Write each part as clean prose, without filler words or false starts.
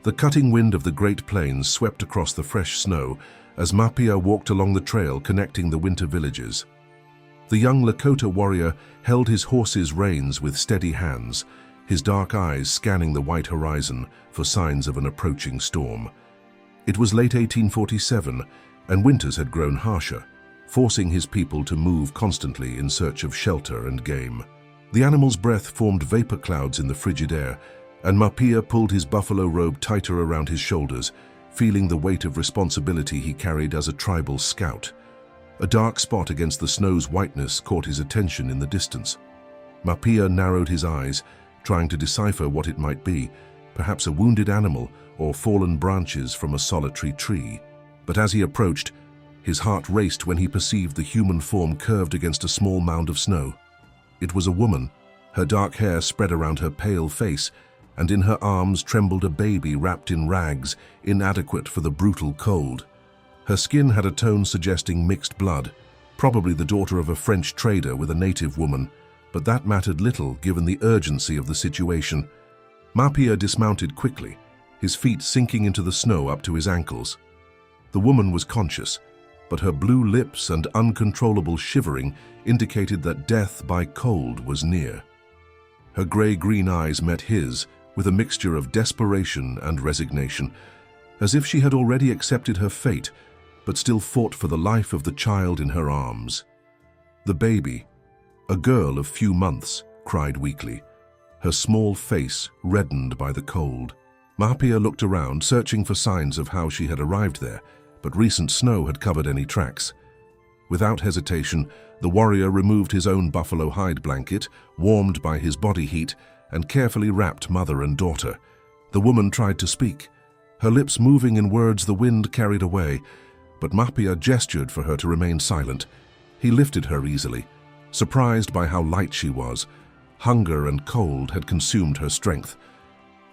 The cutting wind of the Great Plains swept across the fresh snow as Mahpiya walked along the trail connecting the winter villages. The young Lakota warrior held his horse's reins with steady hands, his dark eyes scanning the white horizon for signs of an approaching storm. It was late 1847, and winters had grown harsher, forcing his people to move constantly in search of shelter and game. The animal's breath formed vapor clouds in the frigid air, and Mahpiya pulled his buffalo robe tighter around his shoulders, feeling the weight of responsibility he carried as a tribal scout. A dark spot against the snow's whiteness caught his attention in the distance. Mahpiya narrowed his eyes, trying to decipher what it might be, perhaps a wounded animal or fallen branches from a solitary tree. But as he approached, his heart raced when he perceived the human form curved against a small mound of snow. It was a woman. Her dark hair spread around her pale face, and in her arms trembled a baby wrapped in rags, inadequate for the brutal cold. Her skin had a tone suggesting mixed blood, probably the daughter of a French trader with a native woman, but that mattered little given the urgency of the situation. Mahpiya dismounted quickly, his feet sinking into the snow up to his ankles. The woman was conscious, but her blue lips and uncontrollable shivering indicated that death by cold was near. Her gray-green eyes met his with a mixture of desperation and resignation, as if she had already accepted her fate, but still fought for the life of the child in her arms. The baby, a girl of few months, cried weakly, her small face reddened by the cold. Mahpiya looked around, searching for signs of how she had arrived there, but recent snow had covered any tracks. Without hesitation, the warrior removed his own buffalo hide blanket, warmed by his body heat, and carefully wrapped mother and daughter. The woman tried to speak, her lips moving in words the wind carried away, but Mahpiya gestured for her to remain silent. He lifted her easily, surprised by how light she was. Hunger and cold had consumed her strength.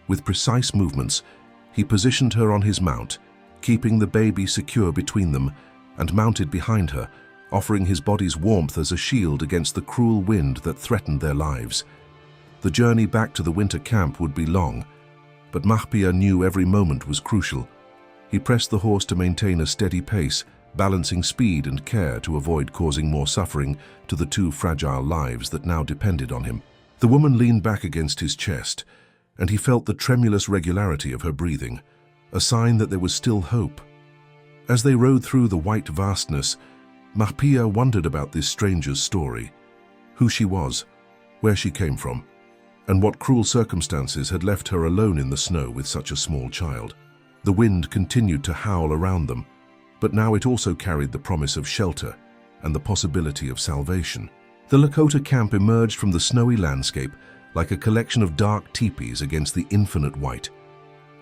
With precise movements, he positioned her on his mount, keeping the baby secure between them, and mounted behind her, offering his body's warmth as a shield against the cruel wind that threatened their lives. The journey back to the winter camp would be long, but Mahpiya knew every moment was crucial. He pressed the horse to maintain a steady pace, balancing speed and care to avoid causing more suffering to the two fragile lives that now depended on him. The woman leaned back against his chest, and he felt the tremulous regularity of her breathing, a sign that there was still hope. As they rode through the white vastness, Mahpiya wondered about this stranger's story, who she was, where she came from, and what cruel circumstances had left her alone in the snow with such a small child. The wind continued to howl around them, but now it also carried the promise of shelter and the possibility of salvation. The Lakota camp emerged from the snowy landscape like a collection of dark teepees against the infinite white,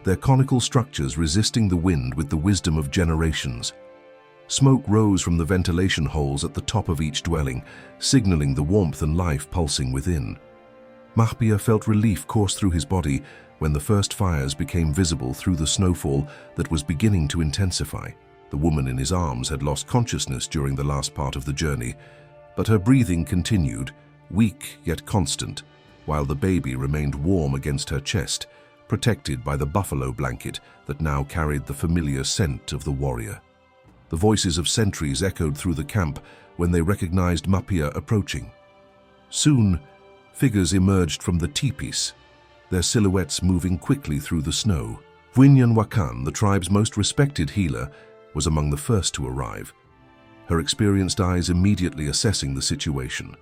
their conical structures resisting the wind with the wisdom of generations. Smoke rose from the ventilation holes at the top of each dwelling, signaling the warmth and life pulsing within. Mahpiya felt relief course through his body when the first fires became visible through the snowfall that was beginning to intensify. The woman in his arms had lost consciousness during the last part of the journey, but her breathing continued, weak yet constant, while the baby remained warm against her chest, protected by the buffalo blanket that now carried the familiar scent of the warrior. The voices of sentries echoed through the camp when they recognized Mahpiya approaching. Soon, figures emerged from the teepees, their silhouettes moving quickly through the snow. Wakan, the tribe's most respected healer, was among the first to arrive, her experienced eyes immediately assessing the situation.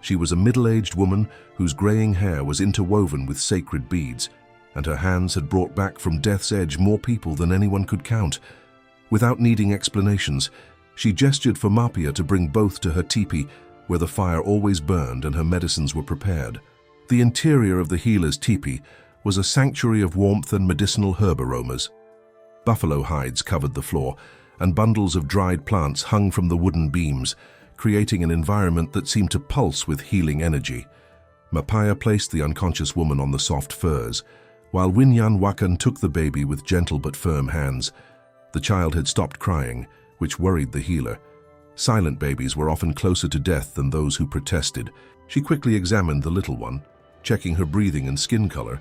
She was a middle-aged woman whose graying hair was interwoven with sacred beads, and her hands had brought back from death's edge more people than anyone could count. Without needing explanations, she gestured for Mahpiya to bring both to her teepee, where the fire always burned and her medicines were prepared. The interior of the healer's teepee was a sanctuary of warmth and medicinal herb aromas. Buffalo hides covered the floor, and bundles of dried plants hung from the wooden beams, creating an environment that seemed to pulse with healing energy. Mahpiya placed the unconscious woman on the soft furs, while Wakan took the baby with gentle but firm hands. The child had stopped crying, which worried the healer. Silent babies were often closer to death than those who protested. She quickly examined the little one, checking her breathing and skin color.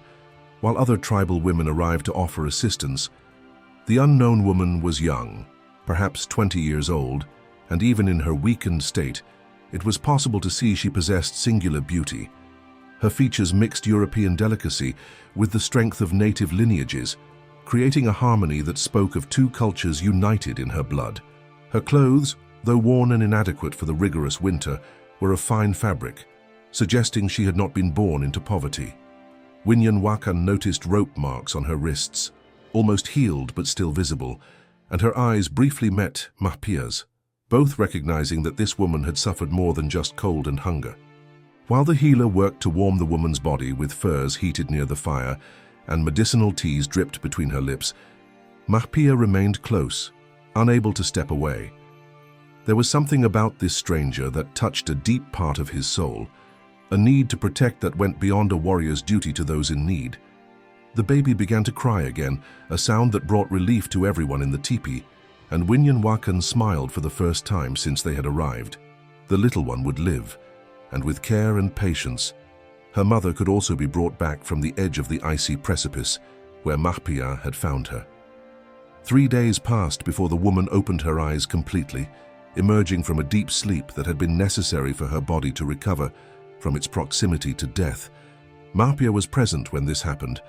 while other tribal women arrived to offer assistance. The unknown woman was young, perhaps 20 years old, and even in her weakened state, it was possible to see she possessed singular beauty. Her features mixed European delicacy with the strength of native lineages, creating a harmony that spoke of two cultures united in her blood. Her clothes, though worn and inadequate for the rigorous winter, were of fine fabric, suggesting she had not been born into poverty. Winyan noticed rope marks on her wrists, almost healed but still visible, and her eyes briefly met Mahpiya's, both recognizing that this woman had suffered more than just cold and hunger. While the healer worked to warm the woman's body with furs heated near the fire and medicinal teas dripped between her lips, Mahpiya remained close, unable to step away. There was something about this stranger that touched a deep part of his soul, a need to protect that went beyond a warrior's duty to those in need. The baby began to cry again, a sound that brought relief to everyone in the teepee, and Winyan smiled for the first time since they had arrived. The little one would live, and with care and patience, her mother could also be brought back from the edge of the icy precipice where Mahpiya had found her. 3 days passed before the woman opened her eyes completely, emerging from a deep sleep that had been necessary for her body to recover from its proximity to death. Mahpiya was present when this happened,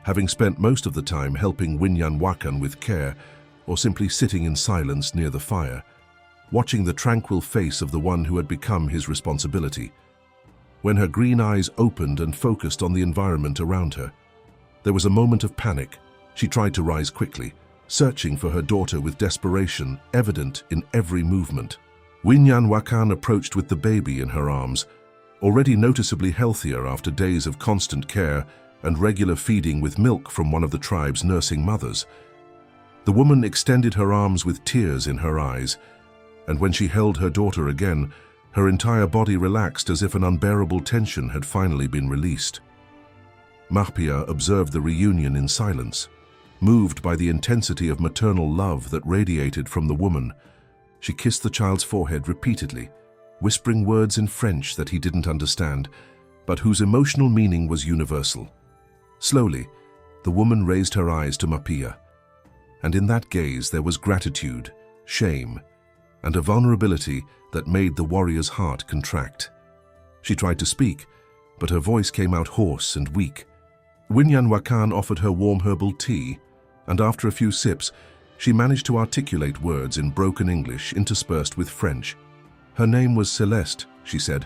having spent most of the time helping Winyan with care or simply sitting in silence near the fire, watching the tranquil face of the one who had become his responsibility. When her green eyes opened and focused on the environment around her, there was a moment of panic. She tried to rise quickly, searching for her daughter with desperation evident in every movement. Winyan approached with the baby in her arms, already noticeably healthier after days of constant care and regular feeding with milk from one of the tribe's nursing mothers. The woman extended her arms with tears in her eyes, and when she held her daughter again, her entire body relaxed as if an unbearable tension had finally been released. Mahpiya observed the reunion in silence, moved by the intensity of maternal love that radiated from the woman. She kissed the child's forehead repeatedly, whispering words in French that he didn't understand, but whose emotional meaning was universal. Slowly, the woman raised her eyes to Mahpiya, and in that gaze there was gratitude, shame, and a vulnerability that made the warrior's heart contract. She tried to speak, but her voice came out hoarse and weak. Winyan offered her warm herbal tea, and after a few sips, she managed to articulate words in broken English interspersed with French. Her name was Céleste, she said,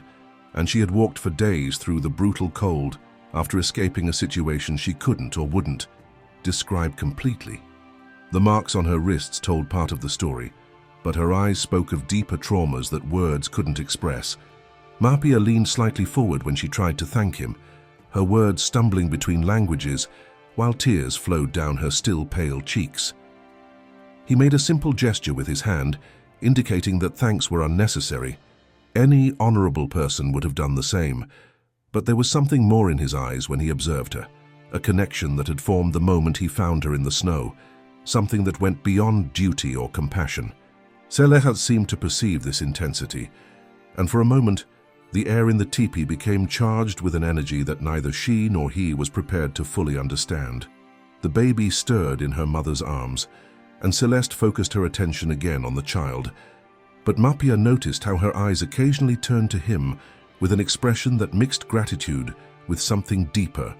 and she had walked for days through the brutal cold after escaping a situation she couldn't or wouldn't describe completely. The marks on her wrists told part of the story, but her eyes spoke of deeper traumas that words couldn't express. Mahpiya leaned slightly forward when she tried to thank him, her words stumbling between languages while tears flowed down her still pale cheeks. He made a simple gesture with his hand, indicating that thanks were unnecessary. Any honorable person would have done the same, but there was something more in his eyes when he observed her, a connection that had formed the moment he found her in the snow, something that went beyond duty or compassion. Céleste seemed to perceive this intensity, and for a moment, the air in the teepee became charged with an energy that neither she nor he was prepared to fully understand. The baby stirred in her mother's arms, and Céleste focused her attention again on the child. But Mahpiya noticed how her eyes occasionally turned to him with an expression that mixed gratitude with something deeper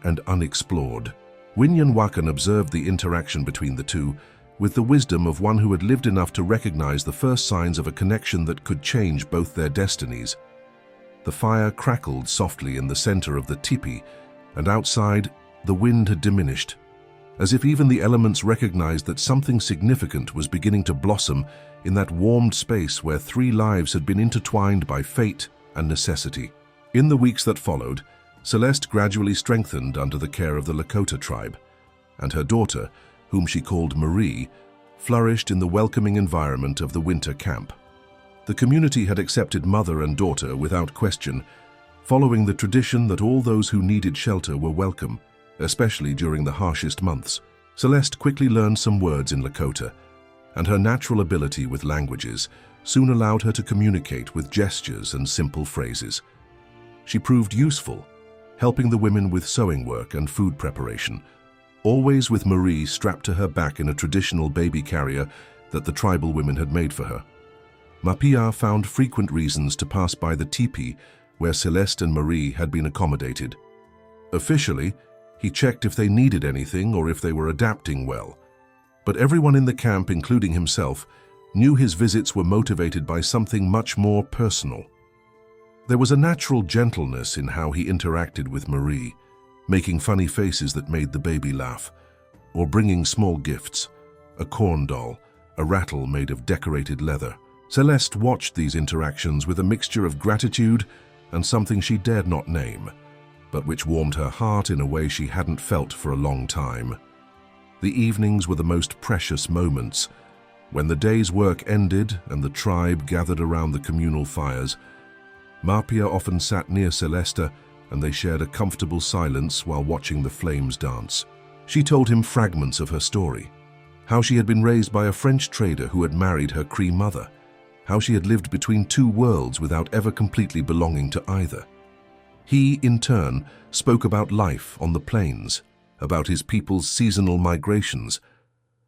and unexplored. Winyan observed the interaction between the two with the wisdom of one who had lived enough to recognize the first signs of a connection that could change both their destinies. The fire crackled softly in the center of the teepee, and outside, the wind had diminished, as if even the elements recognized that something significant was beginning to blossom in that warmed space where 3 lives had been intertwined by fate and necessity. In the weeks that followed, Céleste gradually strengthened under the care of the Lakota tribe, and her daughter, whom she called Marie, flourished in the welcoming environment of the winter camp. The community had accepted mother and daughter without question, following the tradition that all those who needed shelter were welcome, especially during the harshest months. Céleste quickly learned some words in Lakota, and her natural ability with languages soon allowed her to communicate with gestures and simple phrases. She proved useful, helping the women with sewing work and food preparation, always with Marie strapped to her back in a traditional baby carrier that the tribal women had made for her. Mahpiya found frequent reasons to pass by the teepee where Céleste and Marie had been accommodated. Officially, he checked if they needed anything or if they were adapting well. But everyone in the camp, including himself, knew his visits were motivated by something much more personal. There was a natural gentleness in how he interacted with Marie, making funny faces that made the baby laugh, or bringing small gifts, a corn doll, a rattle made of decorated leather. Céleste watched these interactions with a mixture of gratitude and something she dared not name, but which warmed her heart in a way she hadn't felt for a long time. The evenings were the most precious moments. When the day's work ended and the tribe gathered around the communal fires, Mahpiya often sat near Céleste and they shared a comfortable silence while watching the flames dance. She told him fragments of her story, how she had been raised by a French trader who had married her Cree mother, how she had lived between two worlds without ever completely belonging to either. He, in turn, spoke about life on the plains, about his people's seasonal migrations,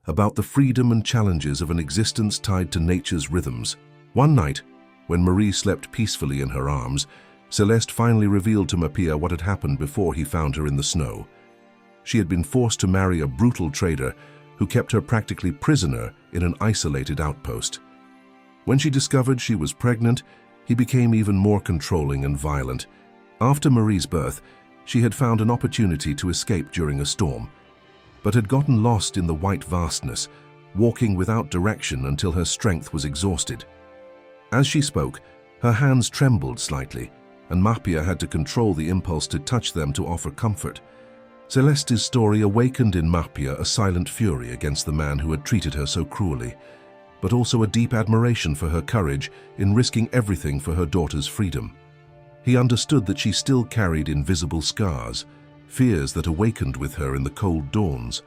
about the freedom and challenges of an existence tied to nature's rhythms. One night, when Marie slept peacefully in her arms, Céleste finally revealed to Mahpiya what had happened before he found her in the snow. She had been forced to marry a brutal trader who kept her practically prisoner in an isolated outpost. When she discovered she was pregnant, he became even more controlling and violent. After Marie's birth, she had found an opportunity to escape during a storm, but had gotten lost in the white vastness, walking without direction until her strength was exhausted. As she spoke, her hands trembled slightly, and Mahpiya had to control the impulse to touch them to offer comfort. Céleste's story awakened in Mahpiya a silent fury against the man who had treated her so cruelly, but also a deep admiration for her courage in risking everything for her daughter's freedom. He understood that she still carried invisible scars, fears that awakened with her in the cold dawns,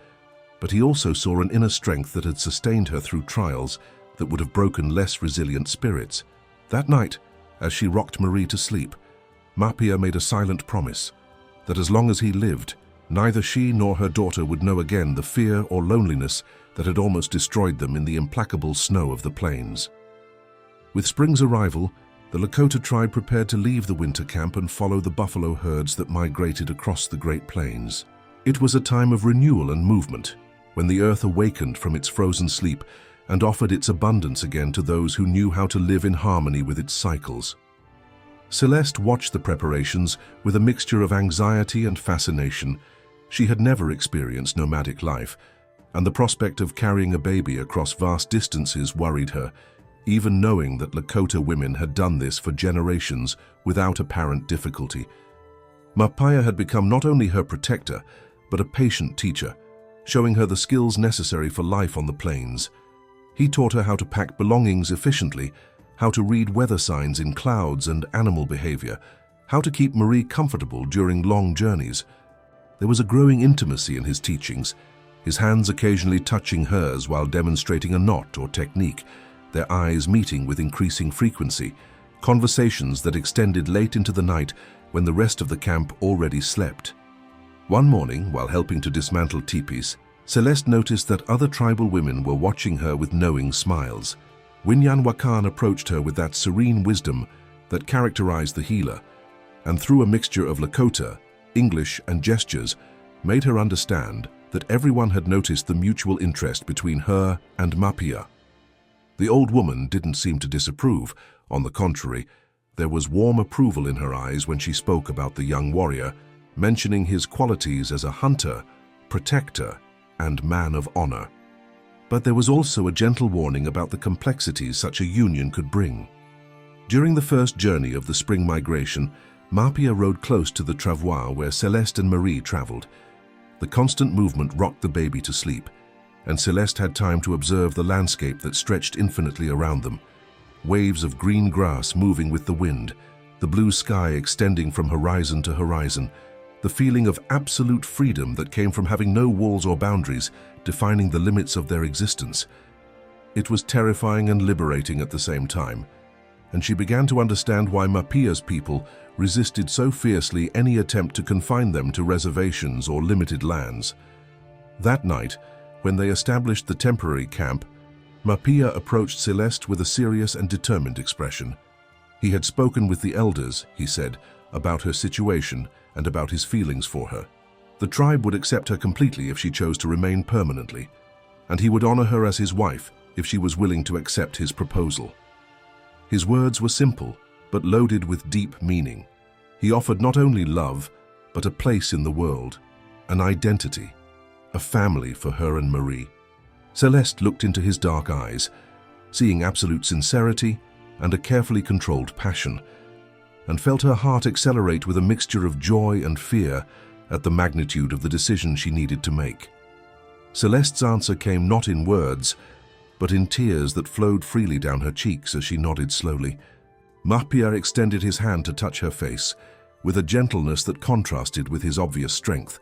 but he also saw an inner strength that had sustained her through trials that would have broken less resilient spirits. That night, as she rocked Marie to sleep, Mahpiya made a silent promise that as long as he lived, neither she nor her daughter would know again the fear or loneliness that had almost destroyed them in the implacable snow of the plains. With spring's arrival, the Lakota tribe prepared to leave the winter camp and follow the buffalo herds that migrated across the Great Plains. It was a time of renewal and movement, when the earth awakened from its frozen sleep and offered its abundance again to those who knew how to live in harmony with its cycles. Céleste watched the preparations with a mixture of anxiety and fascination. She had never experienced nomadic life, and the prospect of carrying a baby across vast distances worried her, even knowing that Lakota women had done this for generations without apparent difficulty. Mahpiya had become not only her protector, but a patient teacher, showing her the skills necessary for life on the plains. He taught her how to pack belongings efficiently, how to read weather signs in clouds and animal behavior, how to keep Marie comfortable during long journeys. There was a growing intimacy in his teachings, his hands occasionally touching hers while demonstrating a knot or technique, their eyes meeting with increasing frequency, conversations that extended late into the night when the rest of the camp already slept. One morning, while helping to dismantle teepees, Céleste noticed that other tribal women were watching her with knowing smiles. Winyan Wakan approached her with that serene wisdom that characterized the healer, and through a mixture of Lakota, English, and gestures, made her understand that everyone had noticed the mutual interest between her and Mahpiya. The old woman didn't seem to disapprove. On the contrary, there was warm approval in her eyes when she spoke about the young warrior, mentioning his qualities as a hunter, protector, and man of honor. But there was also a gentle warning about the complexities such a union could bring. During the first journey of the spring migration, Mahpiya rode close to the travois where Céleste and Marie traveled. The constant movement rocked the baby to sleep, and Céleste had time to observe the landscape that stretched infinitely around them. Waves of green grass moving with the wind, the blue sky extending from horizon to horizon, the feeling of absolute freedom that came from having no walls or boundaries defining the limits of their existence. It was terrifying and liberating at the same time. and she began to understand why Mahpiya's people resisted so fiercely any attempt to confine them to reservations or limited lands. That night, when they established the temporary camp, Mahpiya approached Céleste with a serious and determined expression. He had spoken with the elders, he said, about her situation and about his feelings for her. The tribe would accept her completely if she chose to remain permanently, and he would honor her as his wife if she was willing to accept his proposal. His words were simple, but loaded with deep meaning. He offered not only love, but a place in the world, an identity, a family for her and Marie. Céleste looked into his dark eyes, seeing absolute sincerity and a carefully controlled passion, and felt her heart accelerate with a mixture of joy and fear at the magnitude of the decision she needed to make. Céleste's answer came not in words, but in tears that flowed freely down her cheeks as she nodded slowly. Mahpiya extended his hand to touch her face, with a gentleness that contrasted with his obvious strength,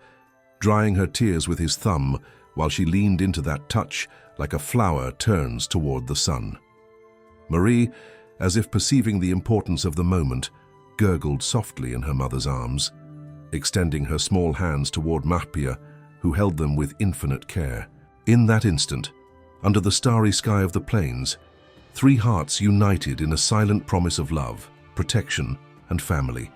drying her tears with his thumb while she leaned into that touch like a flower turns toward the sun. Marie, as if perceiving the importance of the moment, gurgled softly in her mother's arms, extending her small hands toward Mahpiya, who held them with infinite care. In that instant, under the starry sky of the plains, three hearts united in a silent promise of love, protection, and family.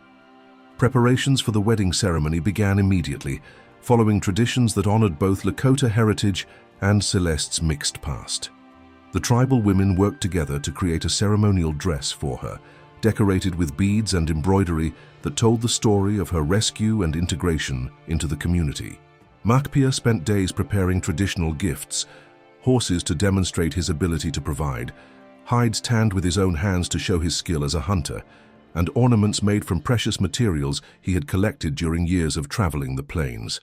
Preparations for the wedding ceremony began immediately, following traditions that honored both Lakota heritage and Céleste's mixed past. The tribal women worked together to create a ceremonial dress for her, decorated with beads and embroidery that told the story of her rescue and integration into the community. Mahpiya spent days preparing traditional gifts, horses to demonstrate his ability to provide, hides tanned with his own hands to show his skill as a hunter, and ornaments made from precious materials he had collected during years of traveling the plains.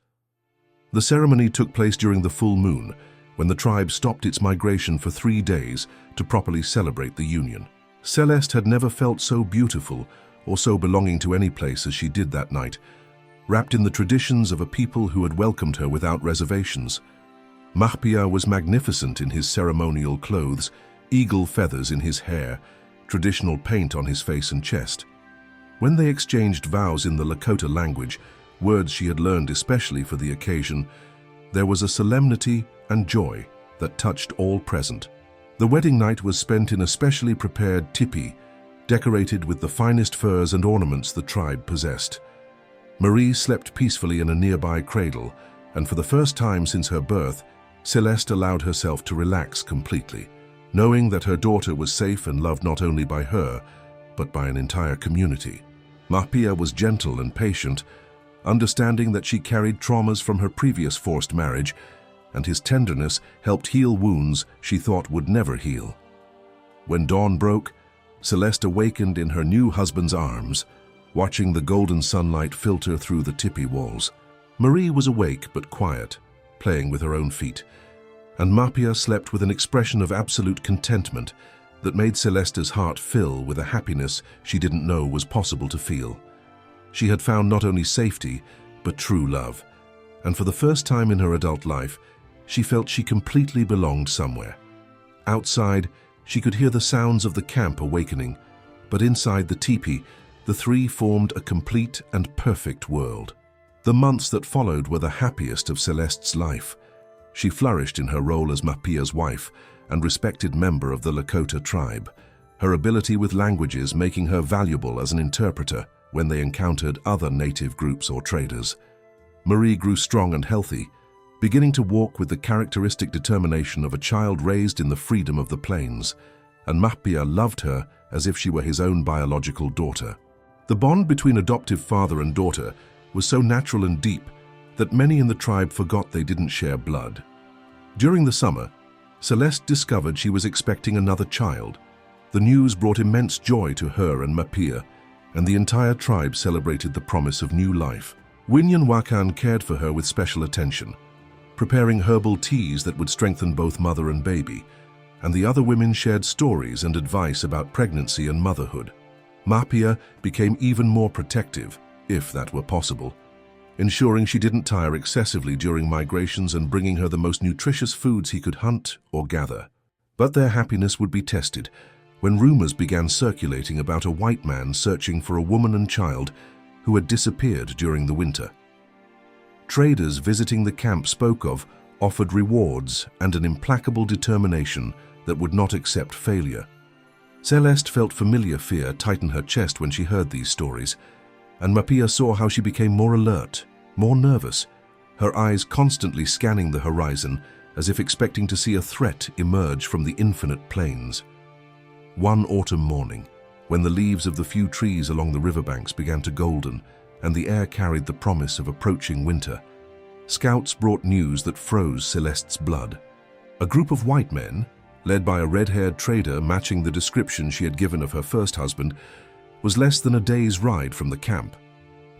The ceremony took place during the full moon, when the tribe stopped its migration for 3 days to properly celebrate the union. Céleste had never felt so beautiful or so belonging to any place as she did that night, wrapped in the traditions of a people who had welcomed her without reservations. Mahpiya was magnificent in his ceremonial clothes, eagle feathers in his hair, traditional paint on his face and chest. When they exchanged vows in the Lakota language, words she had learned especially for the occasion, there was a solemnity and joy that touched all present. The wedding night was spent in a specially prepared tipi, decorated with the finest furs and ornaments the tribe possessed. Marie slept peacefully in a nearby cradle, and for the first time since her birth, Céleste allowed herself to relax completely, knowing that her daughter was safe and loved not only by her, but by an entire community. Mahpiya was gentle and patient, understanding that she carried traumas from her previous forced marriage, and his tenderness helped heal wounds she thought would never heal. When dawn broke, Céleste awakened in her new husband's arms, watching the golden sunlight filter through the tipi walls. Marie was awake but quiet, playing with her own feet, and Mahpiya slept with an expression of absolute contentment that made Céleste's heart fill with a happiness she didn't know was possible to feel. She had found not only safety, but true love, and for the first time in her adult life, she felt she completely belonged somewhere. Outside, she could hear the sounds of the camp awakening, but inside the teepee, the three formed a complete and perfect world. The months that followed were the happiest of Céleste's life. She flourished in her role as Mahpiya's wife and respected member of the Lakota tribe, her ability with languages making her valuable as an interpreter when they encountered other native groups or traders. Marie grew strong and healthy, beginning to walk with the characteristic determination of a child raised in the freedom of the plains, and Mahpiya loved her as if she were his own biological daughter. The bond between adoptive father and daughter was so natural and deep that many in the tribe forgot they didn't share blood. During the summer, Céleste discovered she was expecting another child. The news brought immense joy to her and Mahpiya, and the entire tribe celebrated the promise of new life. Winyan Wakan cared for her with special attention, preparing herbal teas that would strengthen both mother and baby, and the other women shared stories and advice about pregnancy and motherhood. Mahpiya became even more protective, if that were possible, ensuring she didn't tire excessively during migrations and bringing her the most nutritious foods he could hunt or gather. But their happiness would be tested when rumors began circulating about a white man searching for a woman and child who had disappeared during the winter. Traders visiting the camp spoke of offered rewards and an implacable determination that would not accept failure. Céleste felt familiar fear tighten her chest when she heard these stories, and Mahpiya saw how she became more alert, more nervous, her eyes constantly scanning the horizon as if expecting to see a threat emerge from the infinite plains. One autumn morning, when the leaves of the few trees along the riverbanks began to golden and the air carried the promise of approaching winter, scouts brought news that froze Céleste's blood. A group of white men, led by a red-haired trader matching the description she had given of her first husband, was less than a day's ride from the camp.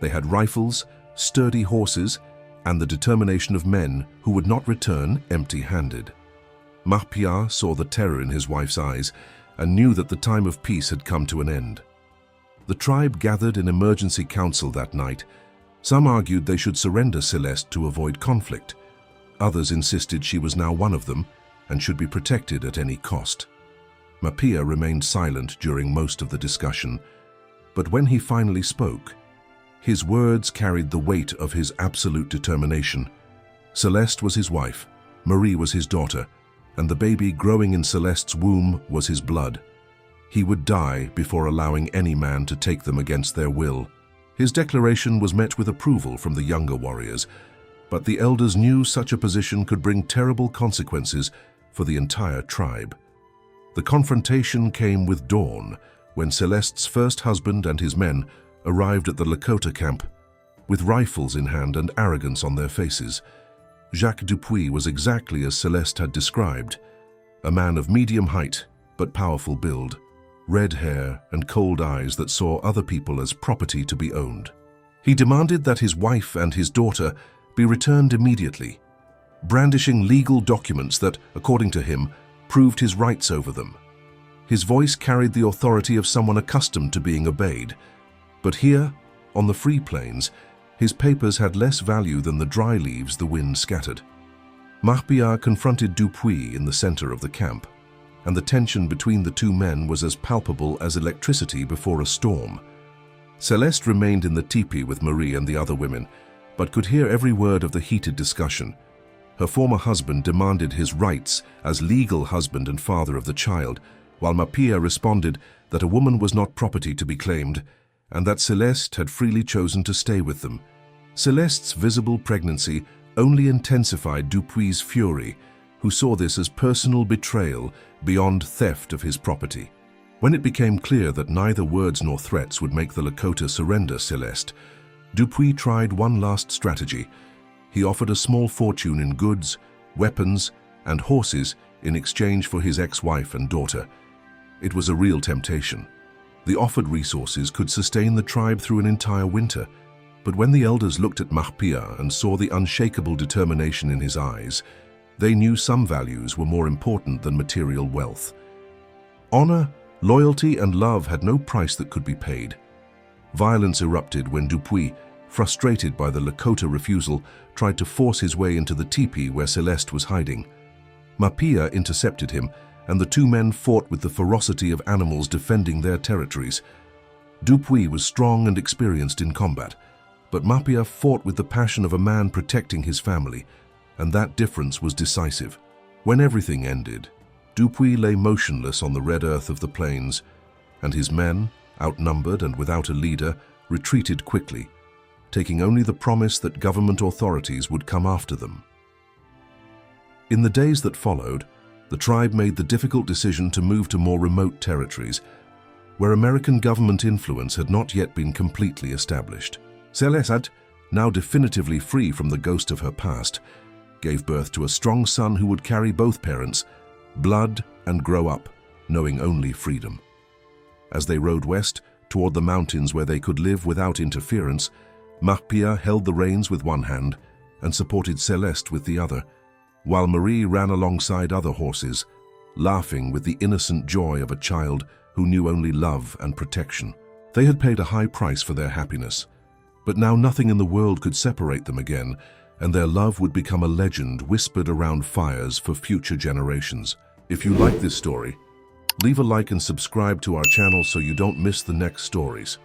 They had rifles, sturdy horses, and the determination of men who would not return empty-handed. Mahpiya saw the terror in his wife's eyes and knew that the time of peace had come to an end. The tribe gathered in emergency council that night. Some argued they should surrender Céleste to avoid conflict. Others insisted she was now one of them and should be protected at any cost. Mahpiya remained silent during most of the discussion, but when he finally spoke, his words carried the weight of his absolute determination. Céleste was his wife, Marie was his daughter, and the baby growing in Céleste's womb was his blood. He would die before allowing any man to take them against their will. His declaration was met with approval from the younger warriors, but the elders knew such a position could bring terrible consequences for the entire tribe. The confrontation came with dawn, when Céleste's first husband and his men arrived at the Lakota camp. With rifles in hand and arrogance on their faces, Jacques Dupuis was exactly as Céleste had described, a man of medium height but powerful build, red hair and cold eyes that saw other people as property to be owned. He demanded that his wife and his daughter be returned immediately, brandishing legal documents that, according to him, proved his rights over them. His voice carried the authority of someone accustomed to being obeyed, but here, on the free plains, his papers had less value than the dry leaves the wind scattered. Mahpiya confronted Dupuis in the center of the camp, and the tension between the two men was as palpable as electricity before a storm. Céleste remained in the teepee with Marie and the other women, but could hear every word of the heated discussion. Her former husband demanded his rights as legal husband and father of the child, while Mahpiya responded that a woman was not property to be claimed, and that Céleste had freely chosen to stay with them. Céleste's visible pregnancy only intensified Dupuis' fury, who saw this as personal betrayal beyond theft of his property. When it became clear that neither words nor threats would make the Lakota surrender Céleste, Dupuis tried one last strategy. He offered a small fortune in goods, weapons, and horses in exchange for his ex-wife and daughter. It was a real temptation. The offered resources could sustain the tribe through an entire winter, but when the elders looked at Mahpiya and saw the unshakable determination in his eyes, they knew some values were more important than material wealth. Honor, loyalty, and love had no price that could be paid. Violence erupted when Dupuis, frustrated by the Lakota refusal, tried to force his way into the teepee where Céleste was hiding. Mahpiya intercepted him, and the two men fought with the ferocity of animals defending their territories. Dupuis was strong and experienced in combat, but Mahpiya fought with the passion of a man protecting his family, and that difference was decisive. When everything ended, Dupuis lay motionless on the red earth of the plains, and his men, outnumbered and without a leader, retreated quickly, taking only the promise that government authorities would come after them. In the days that followed, the tribe made the difficult decision to move to more remote territories, where American government influence had not yet been completely established. Céleste, now definitively free from the ghost of her past, gave birth to a strong son who would carry both parents' blood and grow up, knowing only freedom. As they rode west, toward the mountains where they could live without interference, Mahpiya held the reins with one hand and supported Céleste with the other, while Marie ran alongside other horses, laughing with the innocent joy of a child who knew only love and protection. They had paid a high price for their happiness, but now nothing in the world could separate them again, and their love would become a legend whispered around fires for future generations. If you like this story, Leave a like and subscribe to our channel so you don't miss the next stories.